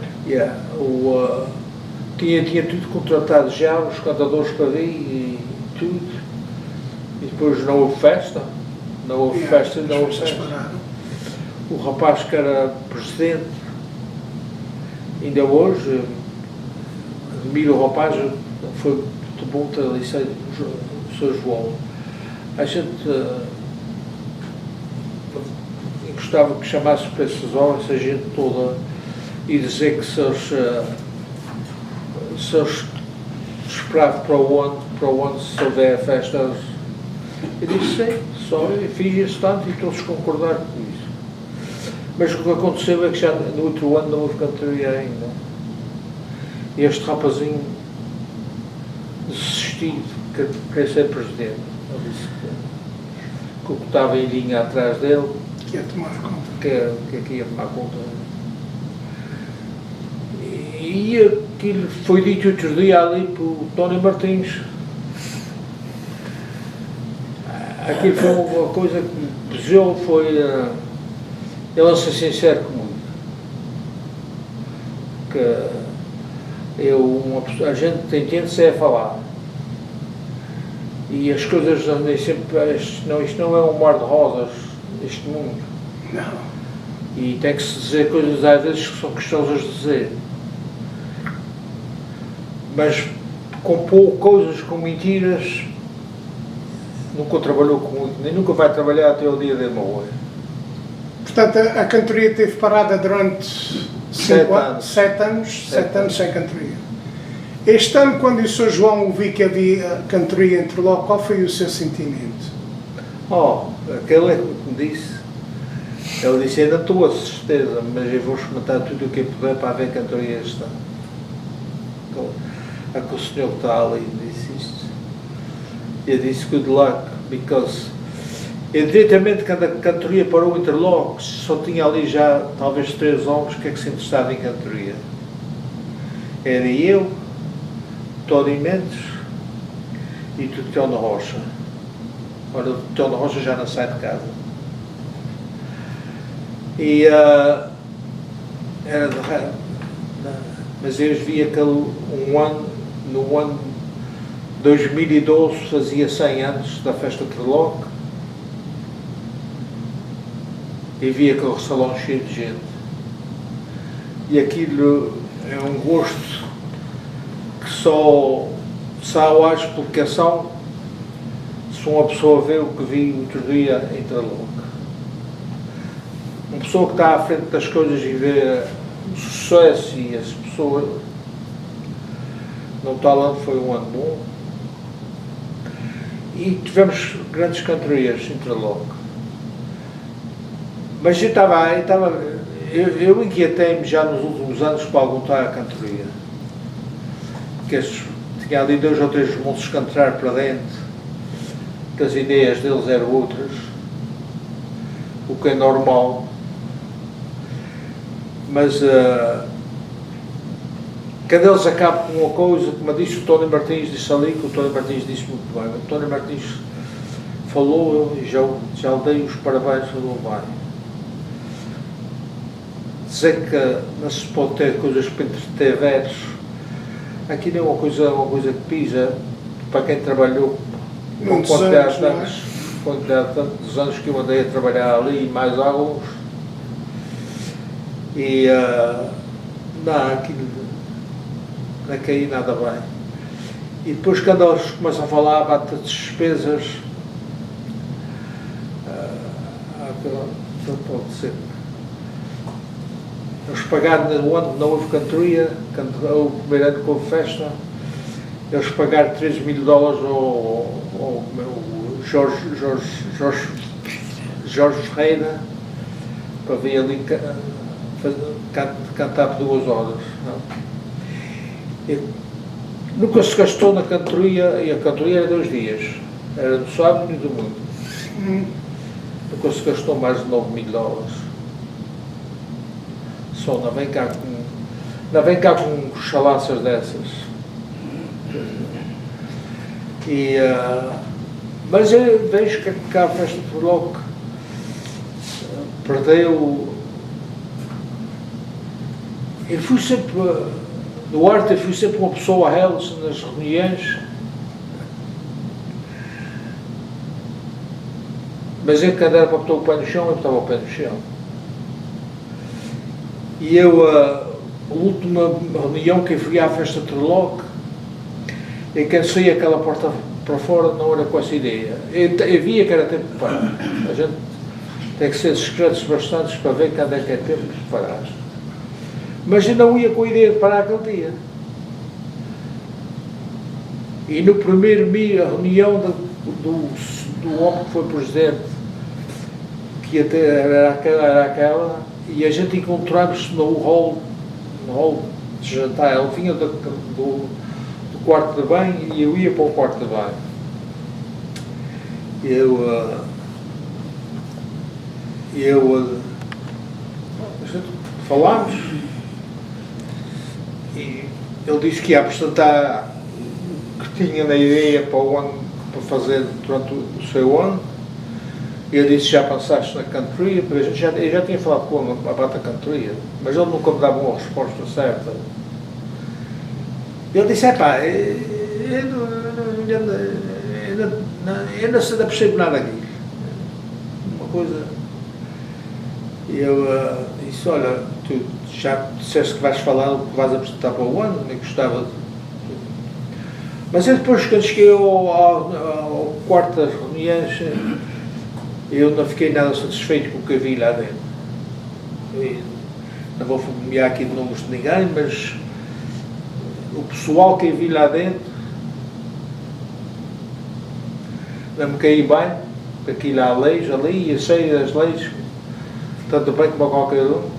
Tinha tudo contratado já, os cantadores para vir e tudo. E depois não houve festa. Não houve festa. O rapaz que era presidente, ainda hoje, admiro o rapaz, foi muito bom ter ali, o Sr. João. A gente gostava que chamasse para essas horas a gente toda e dizer que se eles esperavam para o ano se houver festas. Eu disse sim, eu fiz isso tanto e todos concordaram com isso. Mas o que aconteceu é que já no outro ano não houve cantoria ainda. E este rapazinho desistiu de querer ser presidente. Ele disse que o que estava em linha atrás dele, Que ia tomar conta. que ia tomar conta. E aquilo foi dito outro dia ali pelo Tony Martins. Aquilo foi uma coisa que me pesou, foi ele a ser sincero comigo. Que a gente entende-se a falar. E as coisas nem sempre. Isto não é um mar de rosas, este mundo. Não. E tem que se dizer coisas às vezes que são gostosas de dizer. Mas com coisas, com mentiras, nunca trabalhou comigo, nem nunca vai trabalhar até o dia da morte. Portanto, a cantoria esteve parada durante 7 anos sem cantoria. Este ano, quando o Sr. João ouviu que havia cantoria em Interlock, qual foi o seu sentimento? Aquele é que me disse. Ele disse, ainda estou a certeza, mas eu vou experimentar tudo o que eu puder para haver cantoria este ano. Então, a que o senhor que está ali disse isto. Eu disse, good luck, because eu diretamente quando a cantoria parou o Interlock, só tinha ali já talvez 3 homens que é que se interessavam em cantoria. Era eu, Tony Mendes e o Telmo Rocha. Ora, o Telmo Rocha já não sai de casa. E era de raro. Mas eu vi aquele no ano 2012 fazia 100 anos da festa de Interlock e vi aquele salão cheio de gente. E aquilo é um gosto que só há explicação se uma pessoa vê o que vi outro dia em Interlock. Uma pessoa que está à frente das coisas e vê o sucesso e as pessoas no talento, foi um ano bom. E tivemos grandes cantorias em Interlock. Mas eu inquietei-me já nos últimos anos para voltar à cantoria. Porque tinha ali 2 ou 3 moços que entraram para dentro, que as ideias deles eram outras, o que é normal. Mas cada eles acaba com uma coisa, como disse o Tony Martins, disse ali, que o Tony Martins disse muito bem. O Tony Martins falou, e já lhe dei os parabéns pelo bem. Dizer que não se pode ter coisas para entreter velhos, aqui não é uma coisa que pisa para quem trabalhou com quantidade de anos que eu andei a trabalhar ali, mais alguns. E não, aquilo não caí nada bem. E depois quando eles começam a falar bate de despesas, pode ser. Eles pagaram no ano, não houve cantoria, o primeiro ano que houve festa, eles pagaram $3.000 ao Jorge Ferreira para vir ali cantar por 2 horas. Nunca se gastou na cantoria, e a cantoria era 2 dias, era do sábado e do domingo. Nunca se gastou mais de $9.000. Só não vem cá com chalaças dessas. E, mas eu vejo que cá a festa de Interlock perdeu. Eu fui sempre, Duarte, eu fui sempre uma pessoa a eles nas reuniões, mas eu cada era para botar o pé no chão, eu botava o pé no chão. E eu, a última reunião que eu fui à festa de Interlock, e quando saí aquela porta para fora não era com essa ideia. Eu via que era tempo de parar. A gente tem que ser discretos bastantes para ver quando é que é tempo de parar. Mas eu não ia com a ideia de parar aquele dia. E no primeiro reunião do homem que foi presidente, que até era aquela, e a gente encontramos no hall de jantar. Ele vinha do quarto de banho e eu ia para o quarto de banho. Falámos e ele disse que ia apresentar que tinha na ideia para o ano, para fazer durante o seu ano. Eu disse, já pensaste na cantoria? Porque eu já tinha falado com ele about a cantoria, mas ele nunca me dava uma resposta certa. Ele disse, eu não percebo nada aqui. Uma coisa. E eu disse, olha, tu já disseste que vais falar o que vais apresentar para o ano, nem gostava de... Mas eu depois, quando cheguei ao quarto das reuniões, eu não fiquei nada satisfeito com o que eu vi lá dentro. Não vou nomear aqui de nomes de ninguém, mas o pessoal que eu vi lá dentro não me caí bem, porque aquilo há leis ali, e eu sei as leis, tanto bem como a qualquer um.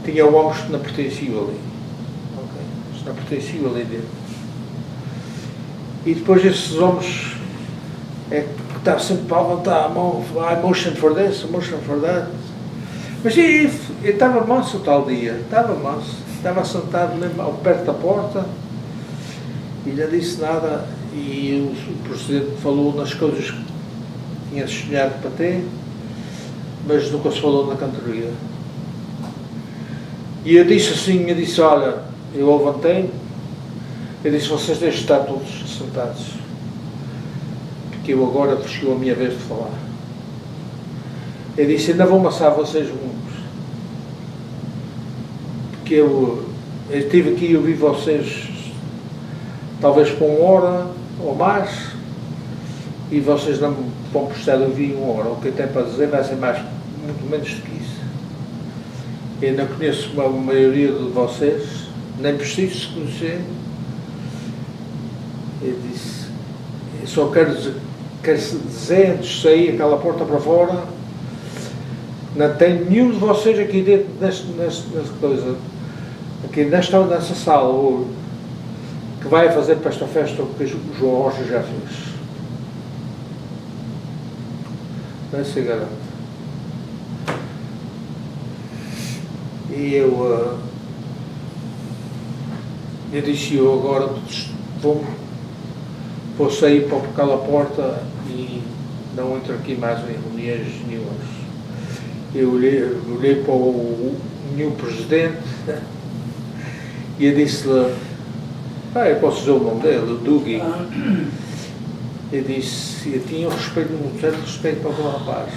Tinha homens que não pertenciam ali. Okay? Não pertenciam ali dentro. E depois esses homens é que estavam sempre para levantar a mão, I motion for this, I motion for that. Mas eu estava manso tal dia, estava sentado mesmo ao perto da porta e não disse nada, e o Presidente falou nas coisas que tinha sonhado para ter, mas nunca se falou na cantoria. E eu disse, olha, eu levantei-me, eu disse, vocês deixem estar todos sentados, porque eu agora chegou a minha vez de falar. Eu disse, ainda vou amassar vocês muitos, porque eu estive aqui e ouvi vocês talvez por 1 hora ou mais, e vocês não me vão prestar de ouvir 1 hora. O que eu tenho para dizer vai ser muito menos do que isso. Eu não conheço a maioria de vocês, nem preciso se conhecer. Eu disse, eu só quero dizer antes de sair aquela porta para fora, não tem nenhum de vocês aqui dentro nesta coisa, aqui nessa sala hoje, que vai fazer para esta festa o que o João Rocha já fez. Não se garante. E eu disse, eu agora vou sair para aquela porta e não entro aqui mais em reuniões nenhumas. Eu olhei para o meu Presidente e eu disse-lhe, eu posso dizer o nome dele, o Dougie. Eu disse, eu tinha um certo respeito para o rapaz.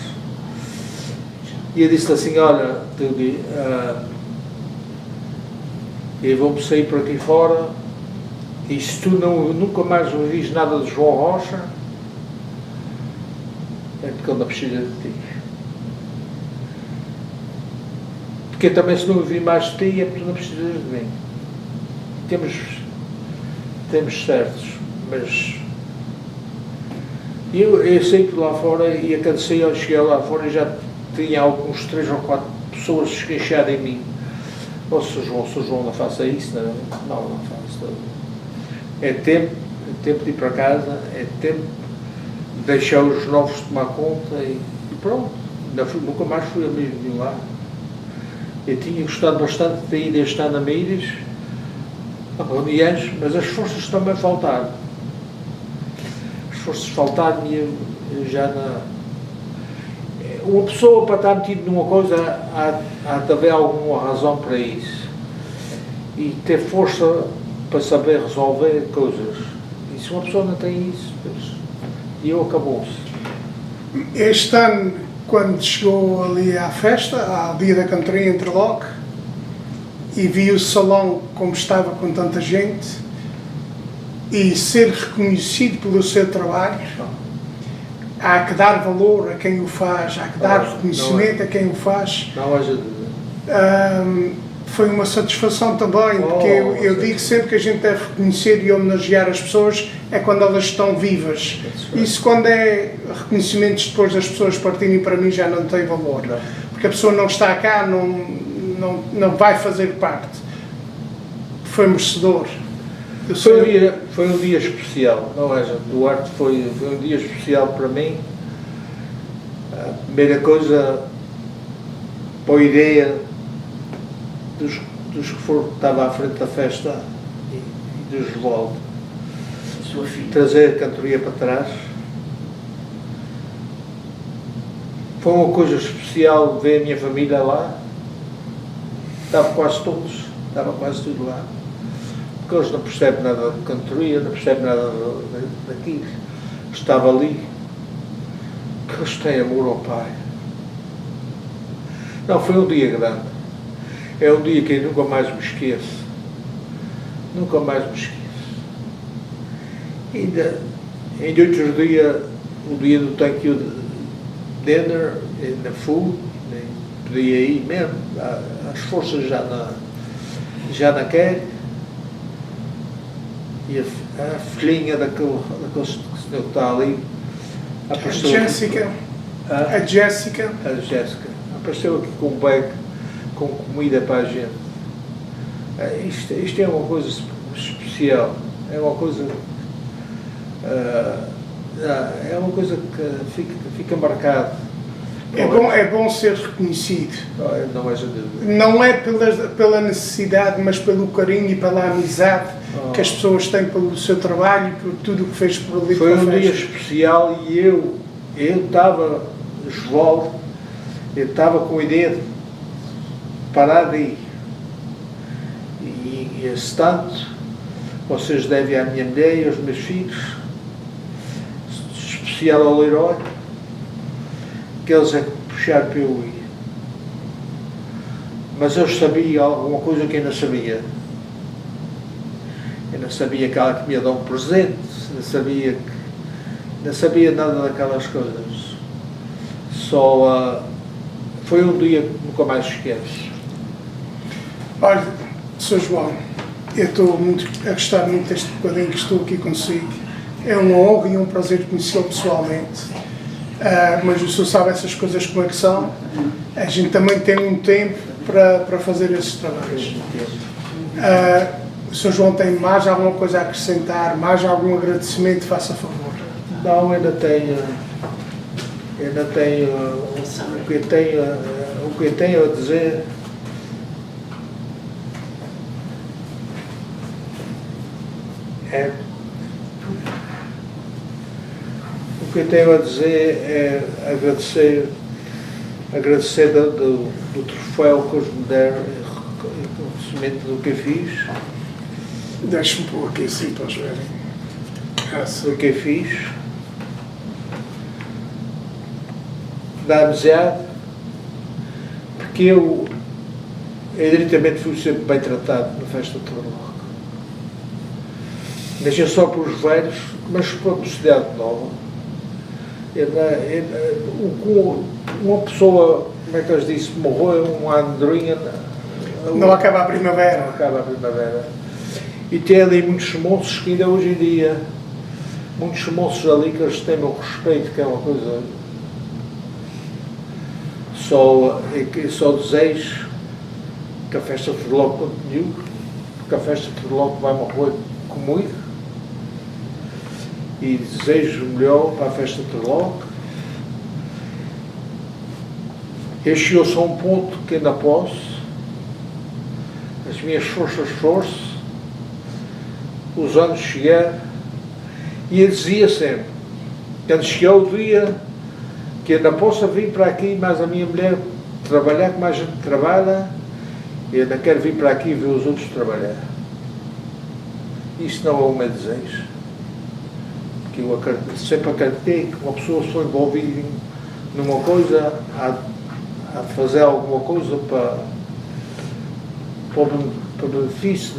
E eu disse assim, olha, Dougie, eu vou-me sair por aqui fora e se tu nunca mais ouvis nada de João Rocha, é porque ele não precisa de ti. Porque também se não ouvir mais de ti, é porque tu não precisas de mim. Temos certos, mas eu saí por lá fora e a cada sair, eu cheguei lá fora e já tinha alguns 3 ou 4 pessoas esqueixadas em mim. Oh, Sr. João, não faça isso, não faça. É tempo de ir para casa, é tempo de deixar os novos tomar conta e pronto. Nunca mais fui a mesmo de lá. Eu tinha gostado bastante de ir este ano a Meiras, a reuniões, mas as forças também faltaram. As forças faltaram e eu já não... Uma pessoa para estar metido numa coisa há de haver alguma razão para isso. E ter força para saber resolver coisas. E se uma pessoa não tem isso, acabou-se. Este ano, quando chegou ali à festa, ao dia da cantoria em Interlock, e vi o salão como estava com tanta gente, e ser reconhecido pelo seu trabalho, há que dar valor a quem o faz, há que dar reconhecimento a quem o faz. Foi uma satisfação também, porque eu digo sempre que a gente deve reconhecer e homenagear as pessoas é quando elas estão vivas. Isso quando é reconhecimentos depois das pessoas partirem, para mim já não tem valor. Porque a pessoa não está cá, não vai fazer parte. Foi merecedor. Foi um dia especial, não é, Duarte? Foi um dia especial para mim. A primeira coisa, para a ideia dos que estavam à frente da festa e dos Volta, trazer a cantoria para trás. Foi uma coisa especial ver a minha família lá. Estava quase tudo lá. Porque eles não percebem nada de cantoria, não percebem nada daquilo. Estava ali, que eles têm amor ao Pai. Não, foi um dia grande. É um dia que eu nunca mais me esqueço. Nunca mais me esqueço. Ainda outro dia, o dia do thank you dinner, na food, podia ir mesmo, as forças já não querem. E a filhinha daquele senhor que está ali apareceu. Jéssica. A Jéssica. A Jéssica apareceu aqui com um bag com comida para a gente. Isto é uma coisa especial. É uma coisa. É uma coisa que fica marcado. É bom ser reconhecido. Não é dúvida. Não é pela necessidade, mas pelo carinho e pela amizade que as pessoas têm pelo seu trabalho e por tudo o que fez por ali. Foi um dia especial e eu estava, João, eu estava com a ideia de parar aí. E esse tanto, vocês devem à minha mulher e aos meus filhos, especial ao Leroy, que eles é que puxaram para eu ir. Mas eu sabia alguma coisa que eu não sabia. Eu não sabia que ela que me ia dar um presente, não sabia nada daquelas coisas. Só foi um dia que nunca mais esqueço. Olha, Sr. João, eu estou a gostar muito deste bocadinho que estou aqui consigo. É uma honra e um prazer conhecê-lo pessoalmente. Mas o senhor sabe essas coisas como é que são. A gente também tem um tempo para fazer esses trabalhos. O Sr. João tem mais alguma coisa a acrescentar, mais algum agradecimento, faça favor. Não, ainda tenho o que eu tenho a dizer. O que eu tenho a dizer é agradecer do troféu que eles me deram, reconhecimento do que eu fiz. Deixe-me pôr aqui assim para eles verem. Do que eu fiz. Da amizade, porque eu diretamente fui sempre bem tratado na festa de Torloque. Deixei só para os velhos, mas para a sociedade nova. Uma pessoa, como é que eles dizem, morreu, uma andorinha. Não acaba a primavera. Não acaba a primavera. E tem ali muitos moços que ainda hoje em dia, muitos moços ali que eles têm o respeito, que é uma coisa. Só desejo que a festa de Torloque continue, porque a festa de Torloque vai morrer comigo. E desejo o melhor para a festa de Torloque. Eu chegou-se a um ponto que ainda posso, as minhas forças, os anos chegar, e eu dizia sempre, quando chegou o dia que ainda possa vir para aqui, mas a minha mulher trabalhar como a gente trabalha, eu ainda quero vir para aqui e ver os outros trabalhar. Isso não é o meu desejo. Porque eu sempre acreditei que uma pessoa se for envolvida numa coisa, há de fazer alguma coisa para o benefício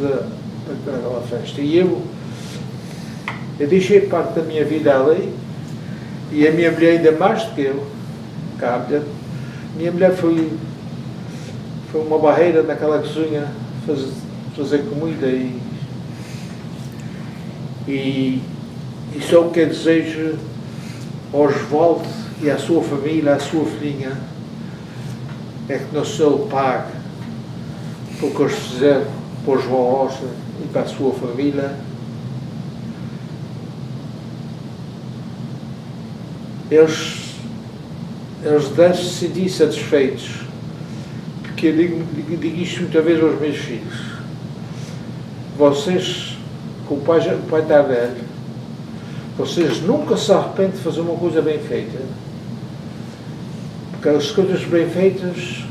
daquela festa. E eu deixei parte da minha vida ali, e a minha mulher ainda mais do que eu. A minha mulher foi uma barreira naquela cozinha, fazer comida e só o que eu desejo ao Osvaldo e à sua família, à sua filhinha, é que Nosso Senhor pague por o que eles fizeram para o João Rocha e para a sua família. Eles devem se sentir satisfeitos, porque eu digo isto muitas vezes aos meus filhos. Vocês, que o pai está velho, vocês nunca se arrependem de fazer uma coisa bem feita, porque as coisas bem feitas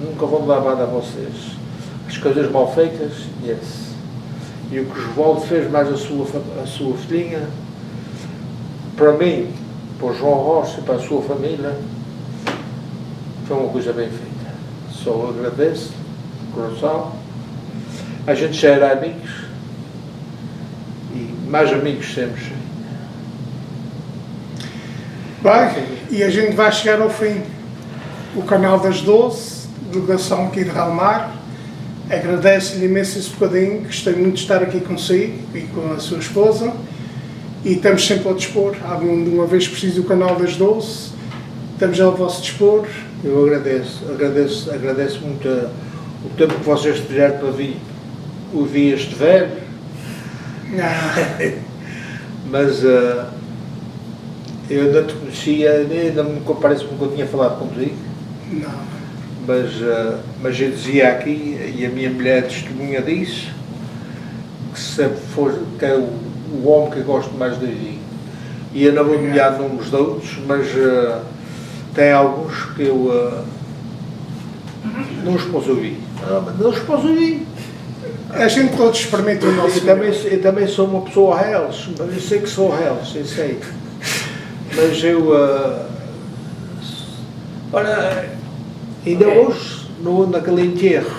nunca vão dar nada a vocês. As coisas mal feitas, yes. E o que o Osvaldo fez mais a sua filhinha, para mim, para o João Rocha e para a sua família, foi uma coisa bem feita. Só agradeço, de coração. A gente já era amigos, e mais amigos temos. Bem, e a gente vai chegar ao fim. O canal das 12, delegação aqui de Relmar, Agradeço-lhe imenso esse bocadinho, gostei muito de estar aqui consigo e com a sua esposa, e estamos sempre ao dispor. Uma vez preciso do canal das 12, estamos ao vosso dispor. Eu agradeço muito o tempo que vocês tiveram para vir ouvir este velho, mas eu ainda te conhecia, ainda parece-me que eu tinha falado contigo. Não. Mas eu dizia aqui, e a minha mulher testemunha disso, que sempre que é o homem que eu gosto mais de ouvir. E eu não vou nomear nomes de outros, mas tem alguns que eu não os posso ouvir. Não os posso ouvir. A gente todos experimenta o nosso Eu também sou uma pessoa reles, mas eu sei que sou reles, eu sei. Mas eu... ainda hoje, naquele enterro,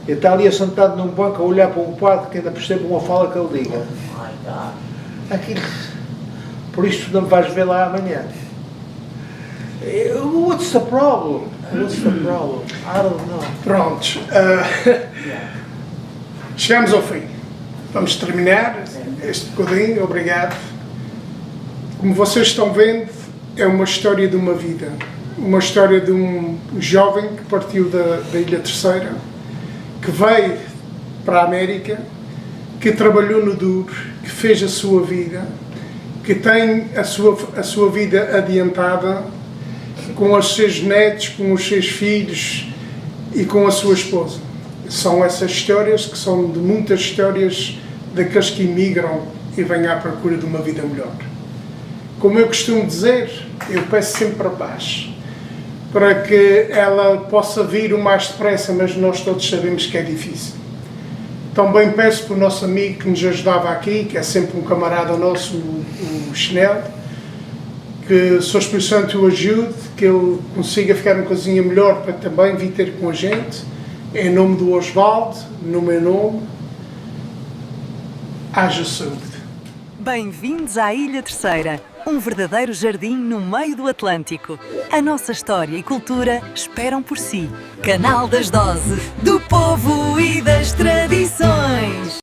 eu estava ali sentado num banco a olhar para um quadro que ainda percebo uma fala que ele diga. Aquilo, por isso não me vais ver lá amanhã. What's the problem? What's the problem? I don't know. Prontos. Chegamos ao fim. Vamos terminar este bocadinho. Obrigado. Como vocês estão vendo, é uma história de uma vida. Uma história de um jovem que partiu da Ilha Terceira, que veio para a América, que trabalhou no duro, que fez a sua vida, que tem a sua vida adiantada com os seus netos, com os seus filhos e com a sua esposa. São essas histórias que são de muitas histórias daqueles que imigram e vêm à procura de uma vida melhor. Como eu costumo dizer, eu peço sempre a paz, para que ela possa vir o mais depressa, mas nós todos sabemos que é difícil. Também peço para o nosso amigo que nos ajudava aqui, que é sempre um camarada nosso, o Chinelo, que o Sr. Espírito Santo o ajude, que ele consiga ficar uma coisinha melhor para também vir ter com a gente. Em nome do Osvaldo, no meu nome, haja saúde. Bem-vindos à Ilha Terceira, um verdadeiro jardim no meio do Atlântico. A nossa história e cultura esperam por si. Canal das 12, do povo e das tradições.